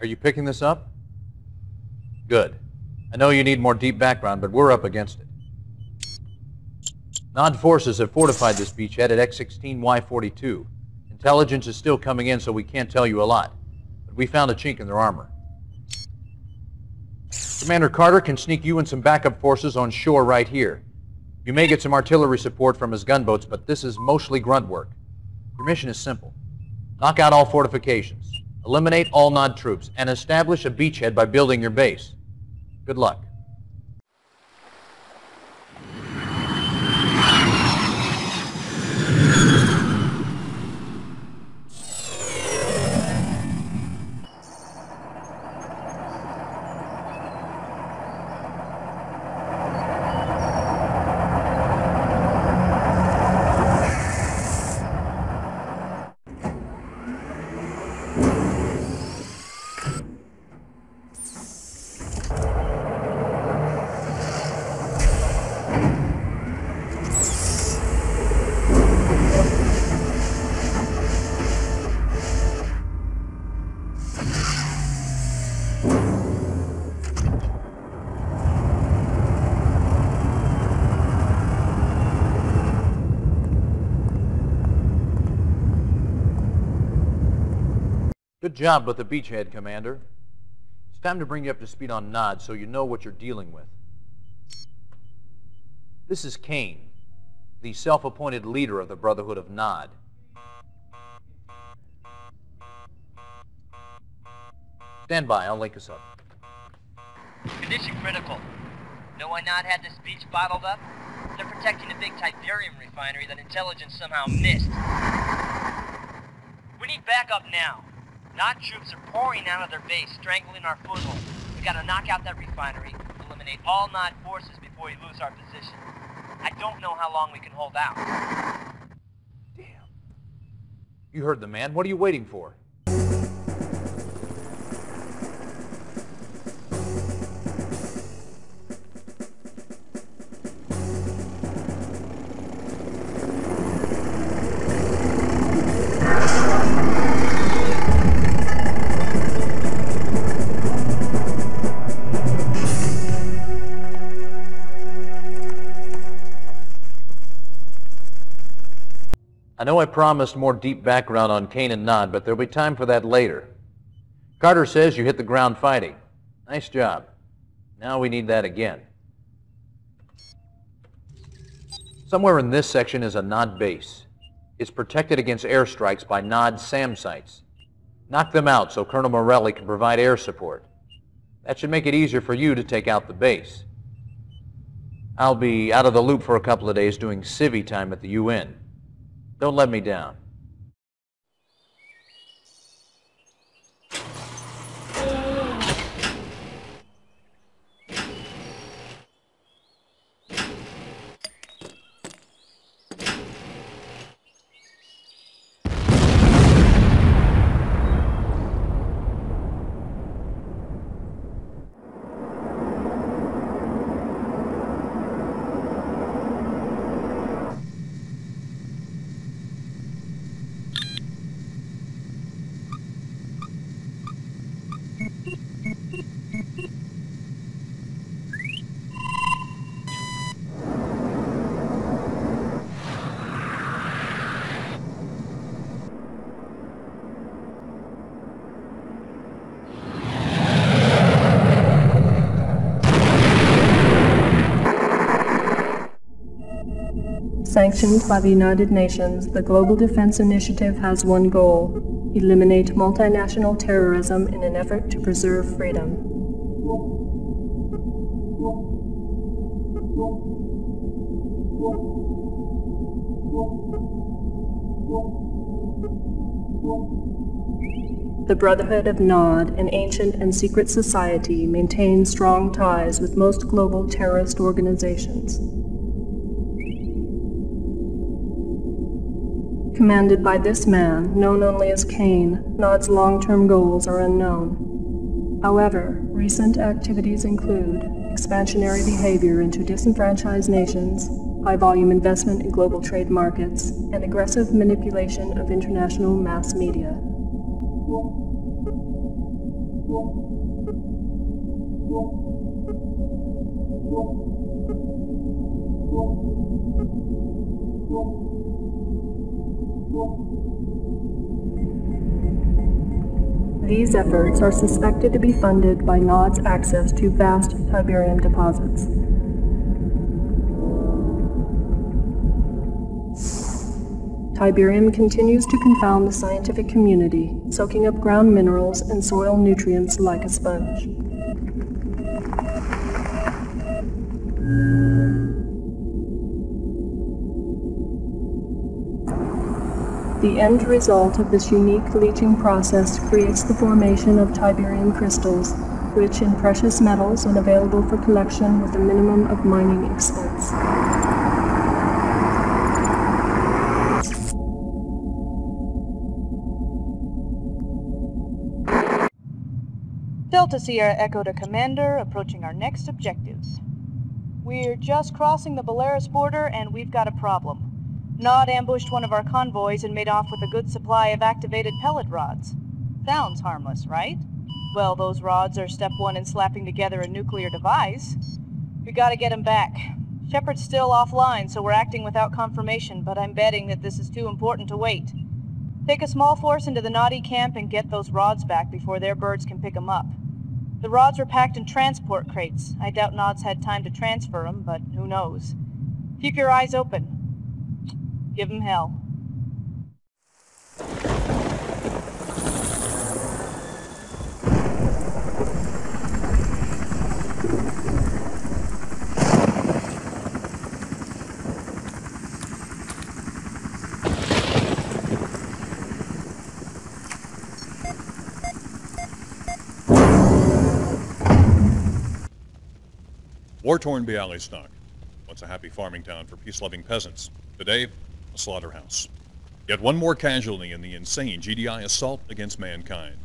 Are you picking this up? Good. I know you need more deep background, but we're up against it. Nod forces have fortified this beachhead at X-16Y42. Intelligence is still coming in, so we can't tell you a lot. But we found a chink in their armor. Commander Carter can sneak you and some backup forces on shore right here. You may get some artillery support from his gunboats, but this is mostly grunt work. Your mission is simple. Knock out all fortifications, eliminate all Nod troops, and establish a beachhead by building your base. Good luck. Good job with the beachhead, Commander. It's time to bring you up to speed on Nod so you know what you're dealing with. This is Kane, the self-appointed leader of the Brotherhood of Nod. Stand by, I'll link us up. Condition critical. Know why Nod had this beach bottled up? They're protecting a big Tiberian refinery that intelligence somehow missed. We need backup now. Nod troops are pouring out of their base, strangling our foothold. We gotta knock out that refinery, eliminate all Nod forces before we lose our position. I don't know how long we can hold out. Damn. You heard the man. What are you waiting for? I know I promised more deep background on Kane and Nod, but there'll be time for that later. Carter says you hit the ground fighting. Nice job. Now we need that again. Somewhere in this section is a Nod base. It's protected against airstrikes by Nod SAM sites. Knock them out so Colonel Morelli can provide air support. That should make it easier for you to take out the base. I'll be out of the loop for a couple of days doing civvy time at the UN. Don't let me down. Sanctioned by the United Nations, the Global Defense Initiative has one goal: eliminate multinational terrorism in an effort to preserve freedom. The Brotherhood of Nod, an ancient and secret society, maintains strong ties with most global terrorist organizations. Commanded by this man, known only as Kane, Nod's long-term goals are unknown. However, recent activities include expansionary behavior into disenfranchised nations, high-volume investment in global trade markets, and aggressive manipulation of international mass media. These efforts are suspected to be funded by Nod's access to vast Tiberium deposits. Tiberium continues to confound the scientific community, soaking up ground minerals and soil nutrients like a sponge. The end result of this unique leaching process creates the formation of Tiberium crystals, rich in precious metals and available for collection with a minimum of mining expense. Delta Sierra Echo to Commander, approaching our next objective. We're just crossing the Belarus border and we've got a problem. Nod ambushed one of our convoys and made off with a good supply of activated pellet rods. Sounds harmless, right? Well, those rods are step one in slapping together a nuclear device. We gotta get him back. Shepard's still offline, so we're acting without confirmation, but I'm betting that this is too important to wait. Take a small force into the Noddy camp and get those rods back before their birds can pick them up. The rods were packed in transport crates. I doubt Nod's had time to transfer them, but who knows. Keep your eyes open. Give him hell. War-torn Bialystok, once a happy farming town for peace-loving peasants. Today, a slaughterhouse. Yet one more casualty in the insane GDI assault against mankind.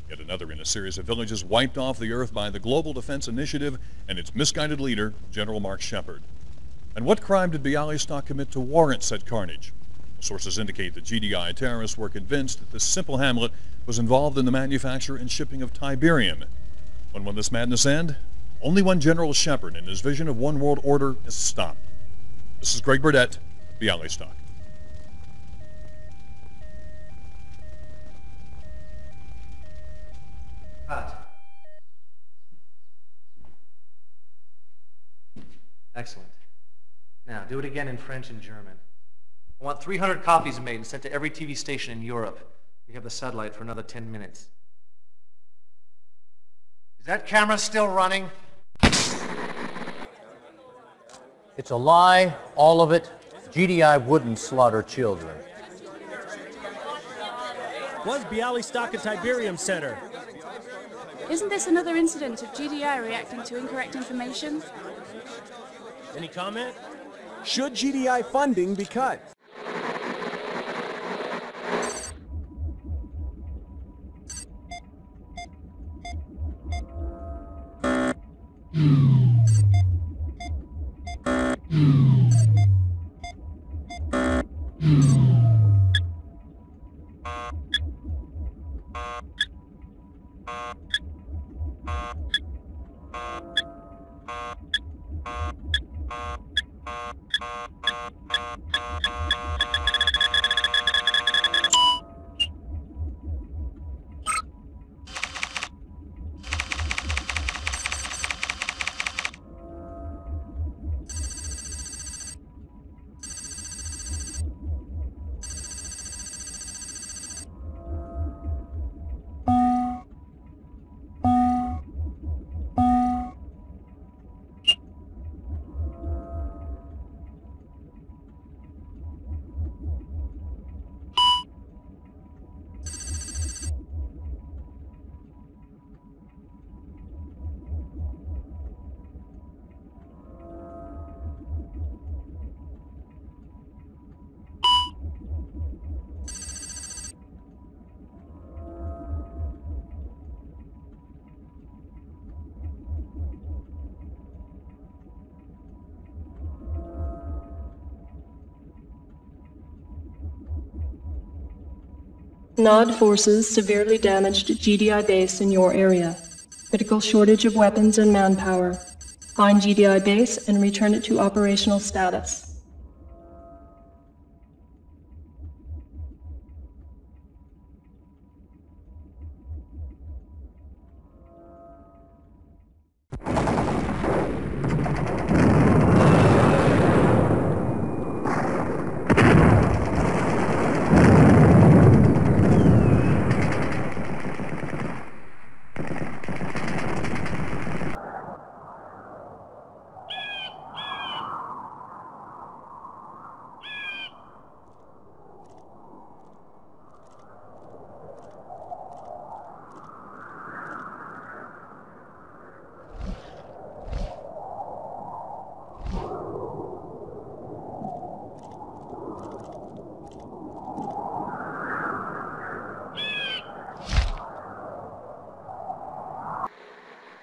Yet another in a series of villages wiped off the earth by the Global Defense Initiative and its misguided leader, General Mark Shepard. And what crime did Bialystok commit to warrant said carnage? Sources indicate that GDI terrorists were convinced that this simple hamlet was involved in the manufacture and shipping of Tiberium. When will this madness end? Only when General Shepard and his vision of one world order is stopped. This is Greg Burdett, Bialystok. Cut. Excellent. Now, do it again in French and German. I want 300 copies made and sent to every TV station in Europe. We have the satellite for another 10 minutes. Is that camera still running? It's a lie, all of it. GDI wouldn't slaughter children. Was Bialystok a Tiberium center? Isn't this another incident of GDI reacting to incorrect information? Any comment? Should GDI funding be cut? Nod forces severely damaged GDI base in your area. Critical shortage of weapons and manpower. Find GDI base and return it to operational status.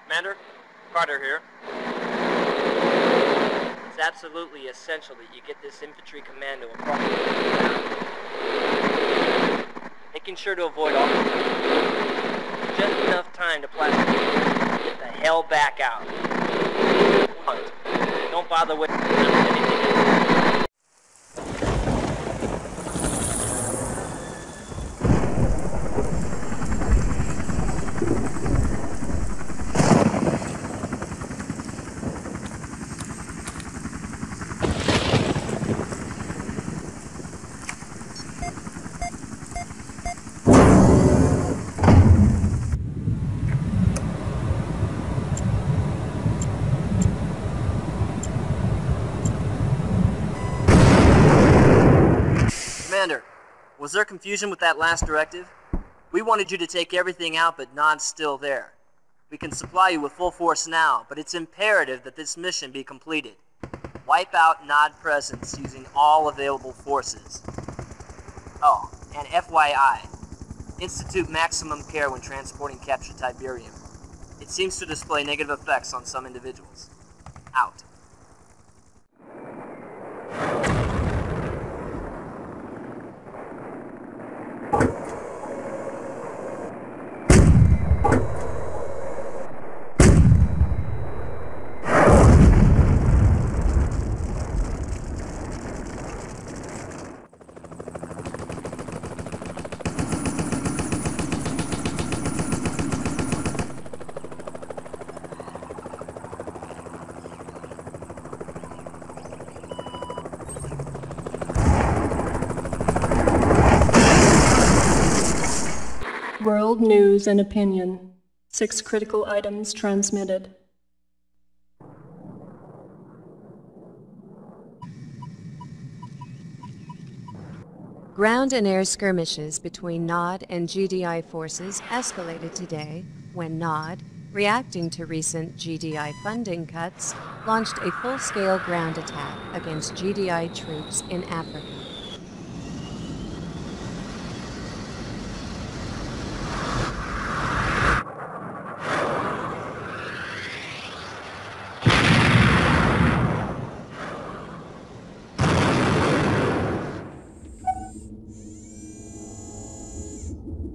Commander, Carter here. It's absolutely essential that you get this infantry commando across the ground. Making sure to avoid all just enough time to plastic get the hell back out. Don't bother with anything. Commander, was there confusion with that last directive? We wanted you to take everything out, but Nod's still there. We can supply you with full force now, but it's imperative that this mission be completed. Wipe out Nod presence using all available forces. Oh, and FYI, institute maximum care when transporting captured Tiberium. It seems to display negative effects on some individuals. Out. World news and opinion. 6 critical items transmitted. Ground and air skirmishes between Nod and GDI forces escalated today when Nod, reacting to recent GDI funding cuts, launched a full-scale ground attack against GDI troops in Africa.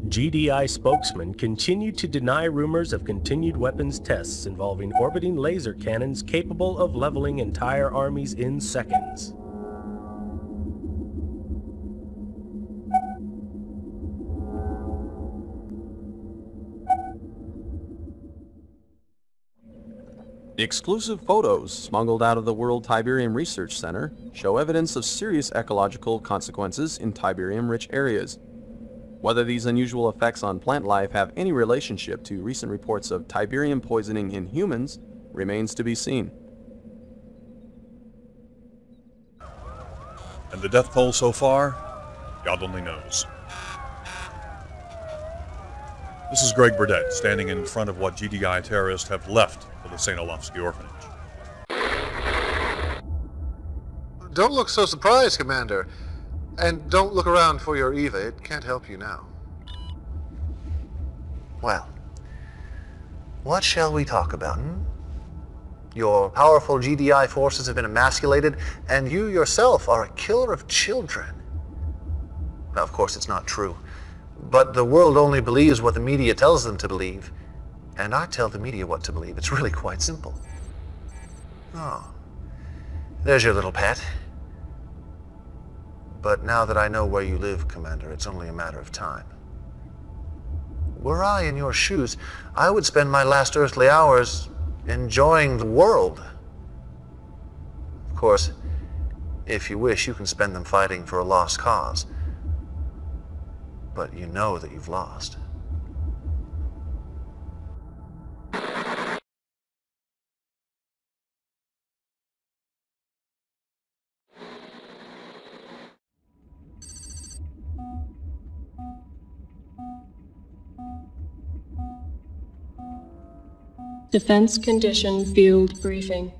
GDI spokesman continued to deny rumors of continued weapons tests involving orbiting laser cannons capable of leveling entire armies in seconds. Exclusive photos smuggled out of the World Tiberium Research Center show evidence of serious ecological consequences in Tiberium-rich areas. Whether these unusual effects on plant life have any relationship to recent reports of Tiberium poisoning in humans remains to be seen. And the death toll so far? God only knows. This is Greg Burdett, standing in front of what GDI terrorists have left for the St. Olafsky orphanage. Don't look so surprised, Commander. And don't look around for your Eva. It can't help you now. Well, what shall we talk about, Your powerful GDI forces have been emasculated, and you yourself are a killer of children. Now, of course, it's not true. But the world only believes what the media tells them to believe. And I tell the media what to believe. It's really quite simple. Oh, there's your little pet. But now that I know where you live, Commander, it's only a matter of time. Were I in your shoes, I would spend my last earthly hours enjoying the world. Of course, if you wish, you can spend them fighting for a lost cause. But you know that you've lost. Defense Condition Field Briefing.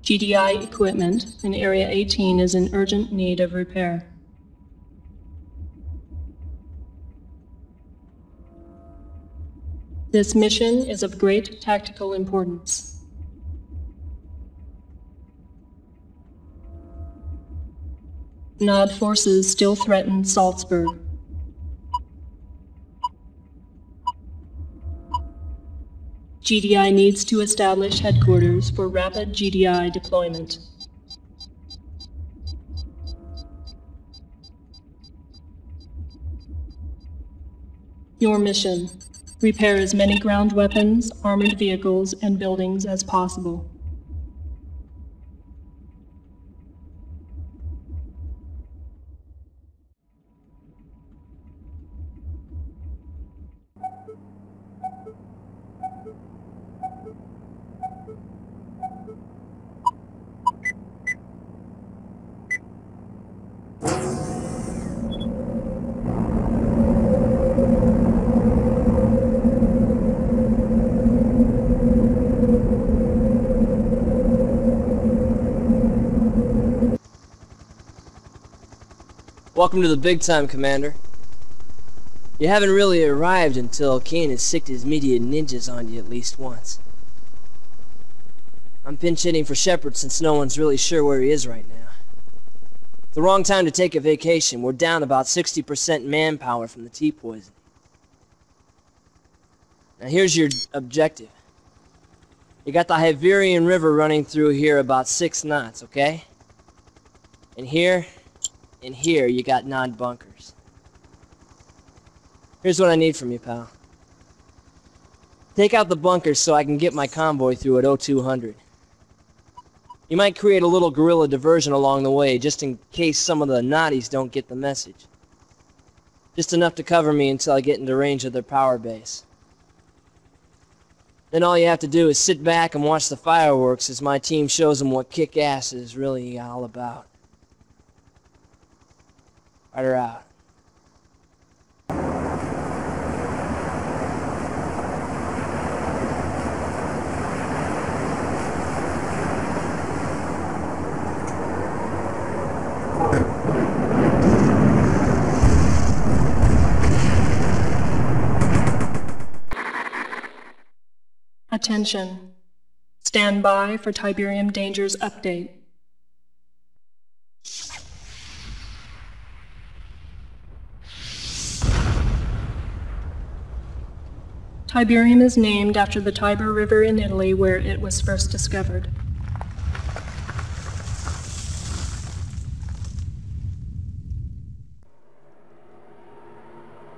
GDI equipment in Area 18 is in urgent need of repair. This mission is of great tactical importance. Nod forces still threaten Salzburg. GDI needs to establish headquarters for rapid GDI deployment. Your mission: repair as many ground weapons, armored vehicles, and buildings as possible. Welcome to the big time, Commander. You haven't really arrived until Kane has sicked his media ninjas on you at least once. I'm pinch hitting for Shepard since no one's really sure where he is right now. It's the wrong time to take a vacation. We're down about 60% manpower from the T-poison. Now here's your objective. You got the Tiberian River running through here about 6 knots, okay? And here you got Nod bunkers. Here's what I need from you, pal. Take out the bunkers so I can get my convoy through at 0200. You might create a little guerrilla diversion along the way, just in case some of the Noddies don't get the message. Just enough to cover me until I get into range of their power base. Then all you have to do is sit back and watch the fireworks as my team shows them what kick-ass is really all about. Rider out. Attention. Stand by for Tiberium Dangers update. Tiberium is named after the Tiber River in Italy where it was first discovered.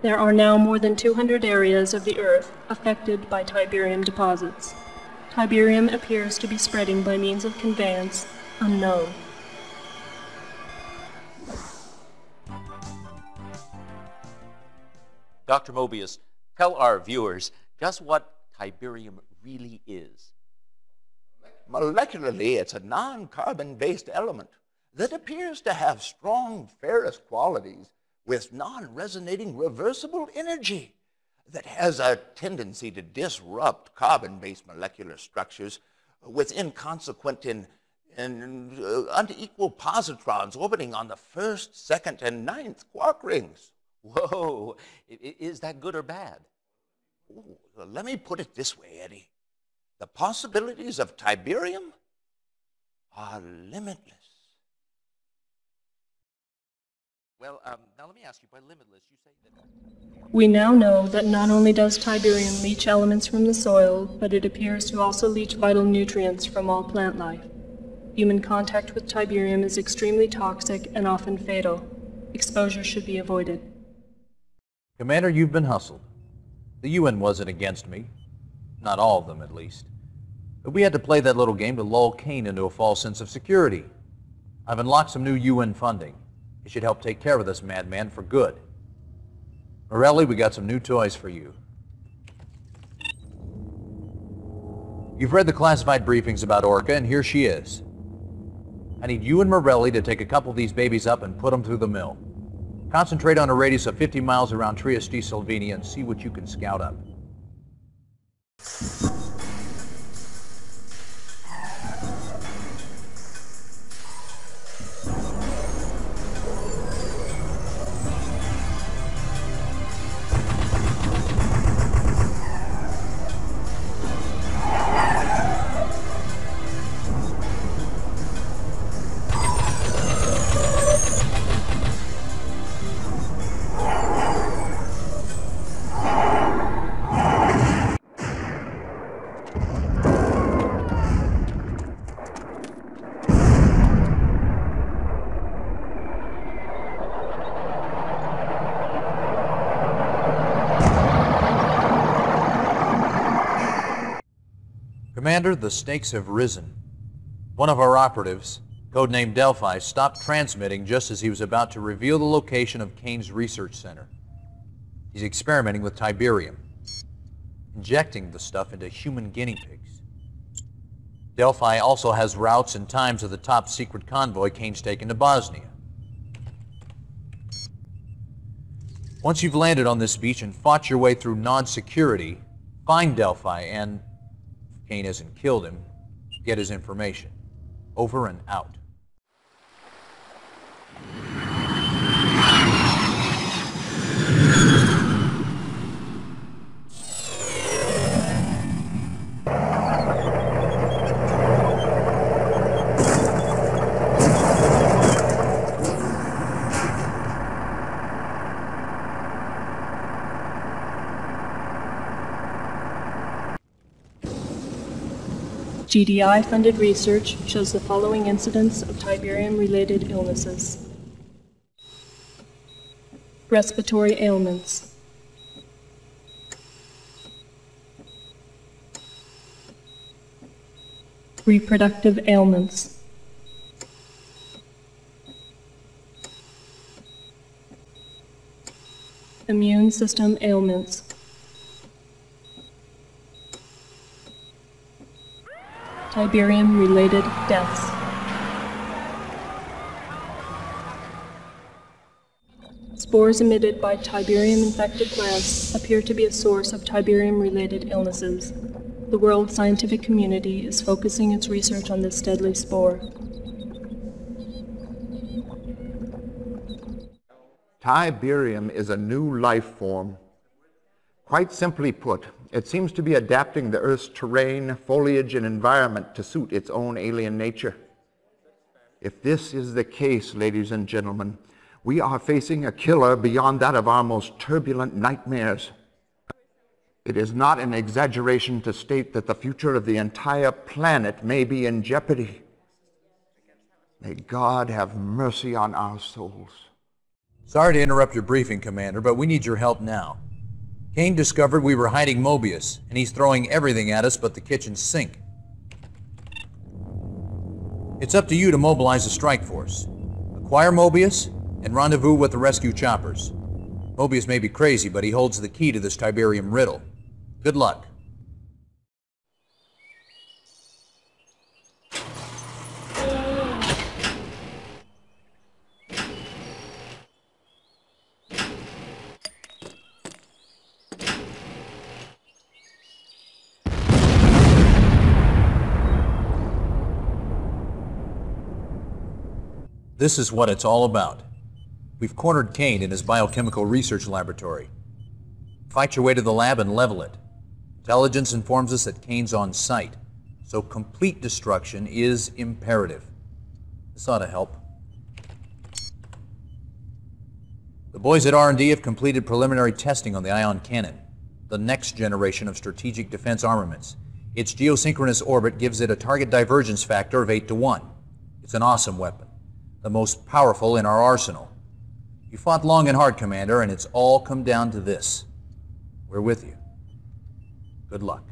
There are now more than 200 areas of the Earth affected by Tiberium deposits. Tiberium appears to be spreading by means of conveyance unknown. Dr. Mobius, tell our viewers just what Tiberium really is. Molecularly, it's a non-carbon-based element that appears to have strong ferrous qualities with non-resonating reversible energy that has a tendency to disrupt carbon-based molecular structures with inconsequent and unequal positrons orbiting on the first, second, and ninth quark rings. Whoa, is that good or bad? Ooh, let me put it this way, Eddie. The possibilities of Tiberium are limitless. Well, now let me ask you, by limitless, you say that... We now know that not only does Tiberium leach elements from the soil, but it appears to also leach vital nutrients from all plant life. Human contact with Tiberium is extremely toxic and often fatal. Exposure should be avoided. Commander, you've been hustled. The UN wasn't against me. Not all of them, at least. But we had to play that little game to lull Kane into a false sense of security. I've unlocked some new UN funding. It should help take care of this madman for good. Morelli, we got some new toys for you. You've read the classified briefings about Orca, and here she is. I need you and Morelli to take a couple of these babies up and put them through the mill. Concentrate on a radius of 50 miles around Trieste, Slovenia, and see what you can scout up. Commander, the stakes have risen. One of our operatives, codenamed Delphi, stopped transmitting just as he was about to reveal the location of Kane's research center. He's experimenting with Tiberium, injecting the stuff into human guinea pigs. Delphi also has routes and times of the top secret convoy Kane's taken to Bosnia. Once you've landed on this beach and fought your way through non-security, find Delphi and, if Kane hasn't killed him, get his information. Over and out. GDI-funded research shows the following incidents of Tiberium-related illnesses. Respiratory ailments. Reproductive ailments. Immune system ailments. Tiberium-related deaths. Spores emitted by Tiberium-infected plants appear to be a source of Tiberium-related illnesses. The world scientific community is focusing its research on this deadly spore. Tiberium is a new life form. Quite simply put, it seems to be adapting the Earth's terrain, foliage, and environment to suit its own alien nature. If this is the case, ladies and gentlemen, we are facing a killer beyond that of our most turbulent nightmares. It is not an exaggeration to state that the future of the entire planet may be in jeopardy. May God have mercy on our souls. Sorry to interrupt your briefing, Commander, but we need your help now. Kane discovered we were hiding Mobius, and he's throwing everything at us but the kitchen sink. It's up to you to mobilize the strike force. Acquire Mobius, and rendezvous with the rescue choppers. Mobius may be crazy, but he holds the key to this Tiberium riddle. Good luck. This is what it's all about. We've cornered Kane in his biochemical research laboratory. Fight your way to the lab and level it. Intelligence informs us that Kane's on site, so complete destruction is imperative. This ought to help. The boys at R&D have completed preliminary testing on the ion cannon, the next generation of strategic defense armaments. Its geosynchronous orbit gives it a target divergence factor of 8 to 1. It's an awesome weapon, the most powerful in our arsenal. You fought long and hard, Commander, and it's all come down to this. We're with you. Good luck.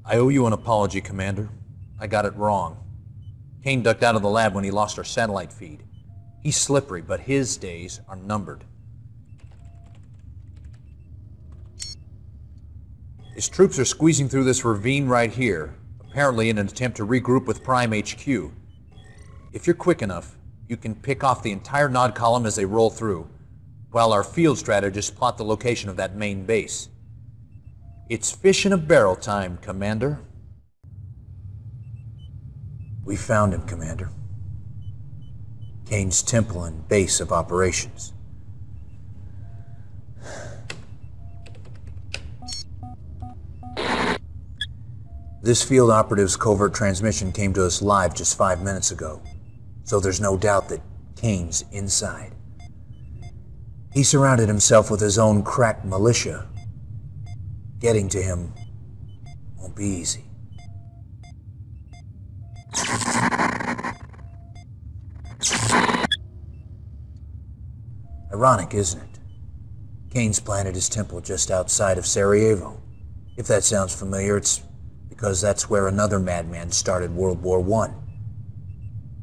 I owe you an apology, Commander. I got it wrong. Kane ducked out of the lab when he lost our satellite feed. He's slippery, but his days are numbered. His troops are squeezing through this ravine right here, apparently in an attempt to regroup with Prime HQ. If you're quick enough, you can pick off the entire Nod column as they roll through, while our field strategists plot the location of that main base. It's fish in a barrel time, Commander. We found him, Commander. Kane's temple and base of operations. This field operative's covert transmission came to us live just 5 minutes ago, so there's no doubt that Kane's inside. He surrounded himself with his own crack militia. Getting to him won't be easy. Ironic, isn't it? Kane's planted his temple just outside of Sarajevo. If that sounds familiar, it's because that's where another madman started World War I.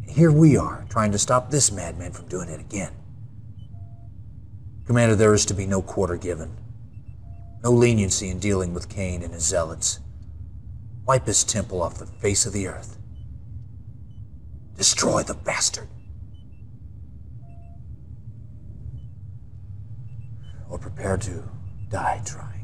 And here we are, trying to stop this madman from doing it again. Commander, there is to be no quarter given. No leniency in dealing with Kane and his zealots. Wipe his temple off the face of the earth. Destroy the bastard. Or prepare to die trying.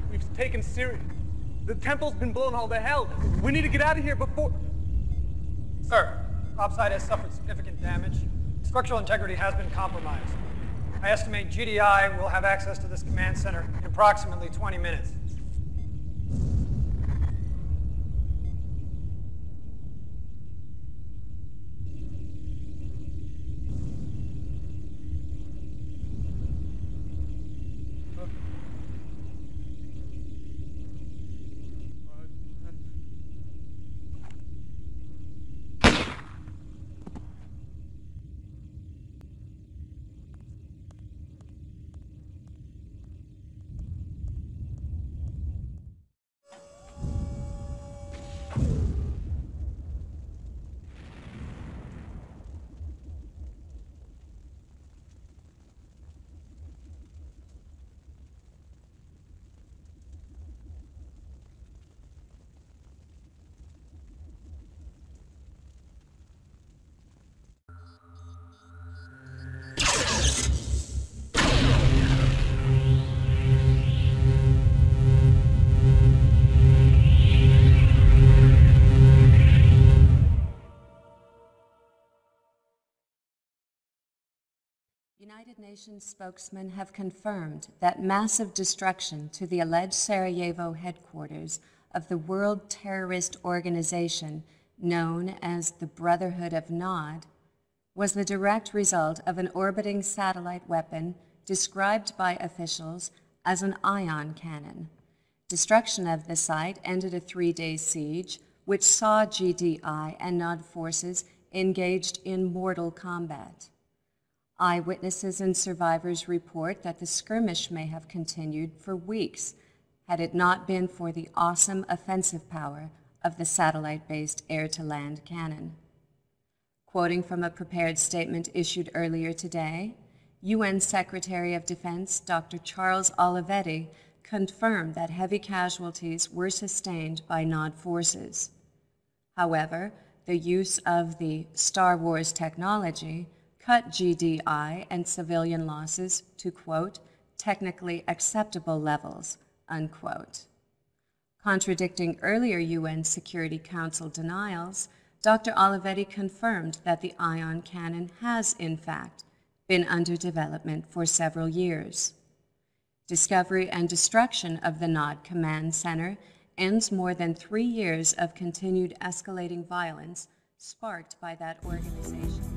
We've taken serious. The temple's been blown all to hell. We need to get out of here before... Sir, topside has suffered significant damage. Structural integrity has been compromised. I estimate GDI will have access to this command center in approximately 20 minutes. United Nations spokesmen have confirmed that massive destruction to the alleged Sarajevo headquarters of the world terrorist organization known as the Brotherhood of Nod was the direct result of an orbiting satellite weapon described by officials as an ion cannon. Destruction of the site ended a 3-day siege, which saw GDI and Nod forces engaged in mortal combat. Eyewitnesses and survivors report that the skirmish may have continued for weeks had it not been for the awesome offensive power of the satellite-based air-to-land cannon. Quoting from a prepared statement issued earlier today, UN Secretary of Defense Dr. Charles Olivetti confirmed that heavy casualties were sustained by Nod forces. However, the use of the Star Wars technology cut GDI and civilian losses to, quote, technically acceptable levels, unquote. Contradicting earlier UN Security Council denials, Dr. Olivetti confirmed that the ion cannon has, in fact, been under development for several years. Discovery and destruction of the Nod Command Center ends more than 3 years of continued escalating violence sparked by that organization.